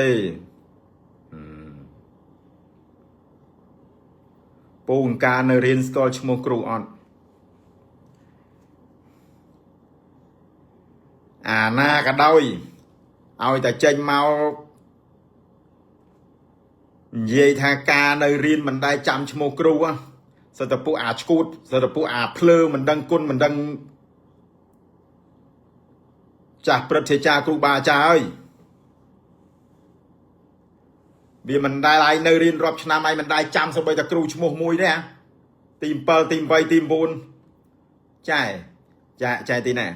ទេពូអង្ការនៅរៀនស្គាល់ឈ្មោះគ្រូអត់អាណាក៏ដោយឲ្យតែចេញមកនិយាយថាការនៅរៀនមិនដែលចាំឈ្មោះគ្រូសិតតែពួកអាឈួតសិតតែពួកអាភ្លើមិនដឹងគុណមិនដឹងចាស់ព្រឹទ្ធាចារ្យគ្រូបាអាចារ្យហើយវាមិនដែលឯងនៅរៀនរាប់ឆ្នាំឯងមិនដែលចាំសូម្បីតែគ្រូឈ្មោះមួយទេទី7ទី8ទី9ចែទីណា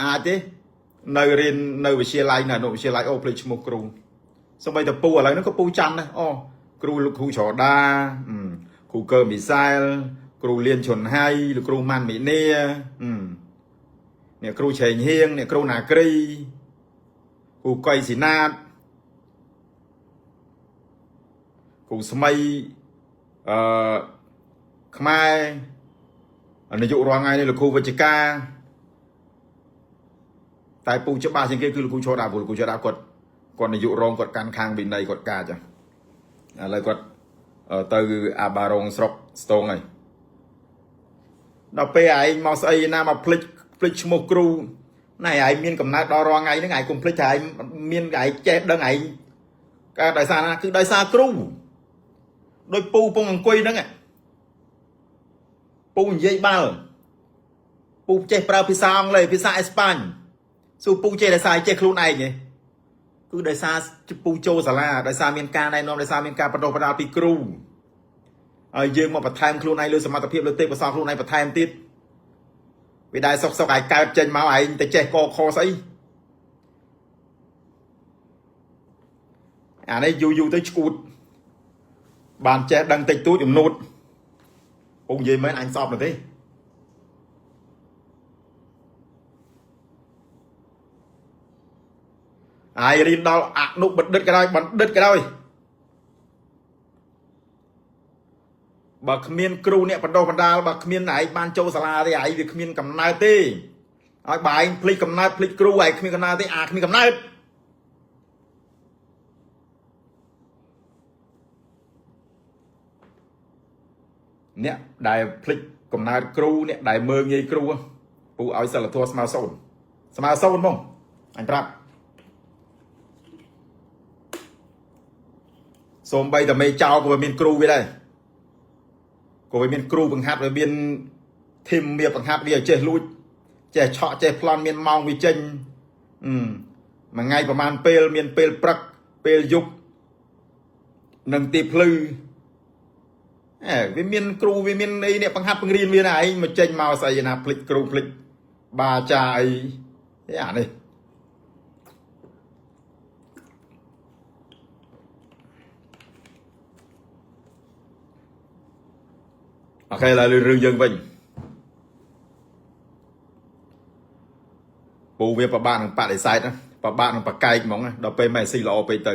អាចទេនៅរៀននៅវិទ្យាល័យនៅអនុវិទ្យាល័យអូភ្លេចឈ្មោះគ្រូសូម្បីតែពូឥឡូវហ្នឹងក៏ពូចាំដែរអូគ្រូលោកគ្រូច្រដាគ្រូកើមីសែលគ្រូលៀនឈុនហៃលោកគ្រូម៉ាន់មីនីអ្នកគ្រូឆេងហៀងអ្នកគ្រូណាគ្រីគ្រូកុយស៊ីណាតគ្រូស្មីខ្មែរនាយករងថ្ងៃនេះលោកគ្រូវិជ្ជការតែពូច្បាស់ជាងគេគឺលោកគ្រូឆោដាព្រោះលោកគ្រូឆោដាគាត់នាយករងគាត់កាន់ខាងវិន័យគាត់កាចឥឡូវគាត់ទៅអាបារងស្រុកស្ទងហើយដល់ពេលឯងមកស្អីណាមកភ្លេចឈ្មោះគ្រូណែឯងមានកំណើតដល់រាល់ថ្ងៃហ្នឹងឯងកុំភ្លេចថាឯងមានឯងចេះដឹងឯងកើតដោយសារណាគឺដោយសារគ្រូដោយពូពងអង្គុយហ្នឹងពូនិយាយបាល់ពូចេះប្រើភាសាអង់គ្លេសភាសាអេស្ប៉ាញសួរពូចេះដោយសារចេះខ្លួនឯងទេគឺដោយសារពូចូលសាលាដោយសារមានការណែនាំដោយសារមានការបណ្ដុះបណ្ដាលពីគ្រូហើយយើងមកបន្ថែមខ្លួនឯងលើសមត្ថភាពលើទេពកោសល្យខ្លួនឯងបន្ថែមទៀតវាដែរសុកឯងកើតចេញមកឯងទៅចេះកខស្អីអានេះយូរទៅឈួតបានចេះដឹងតិចតួចចំនួនពងនិយាយមែនអញសອບនោះទេហើយរៀនដល់អនុបណ្ឌិតក៏ដោយបើគ្មានគ្រូអ្នកបណ្ដុះបណ្ដាលបើគ្មានឯងបានចូលសាលាទេឯងវាគ្មានកំណើតទេហើយបើឯងភ្លេចកំណើតភ្លេចគ្រូឯងគ្មានកំណើតទេគ្មានកំណើតអ្នកដែលភ្លេចកំណើតគ្រូអ្នកដែលមើងងាយគ្រូពូឲ្យសិលធម៌ស្មើសូន្យហ្មងអញប្រាប់សូម្បីតែមេចៅក៏វាមានគ្រូវាដែរក៏វាមានគ្រូបង្ហាត់វាមានធីមវាបង្ហាត់វាចេះលួចចេះឆក់ចេះប្លន់មានម៉ោងវាចេញមួយថ្ងៃប្រហែលពេលមានពេលព្រឹកពេលយប់និងទីភ្លឺវាមានគ្រូវាមានអីអ្នកបង្ហាត់បង្រៀនវាណាឯងមកចេញមកស្អីណាភ្លេចគ្រូភ្លេចបាអាចារ្យអីអានេះអូខេឥឡូវរឿងយើងវិញពូវាប្របាកនឹងបដិសេធប្របាកនឹងប្រកែកហ្មងដល់ពេលម៉ែស៊ីល្អពេកទៅ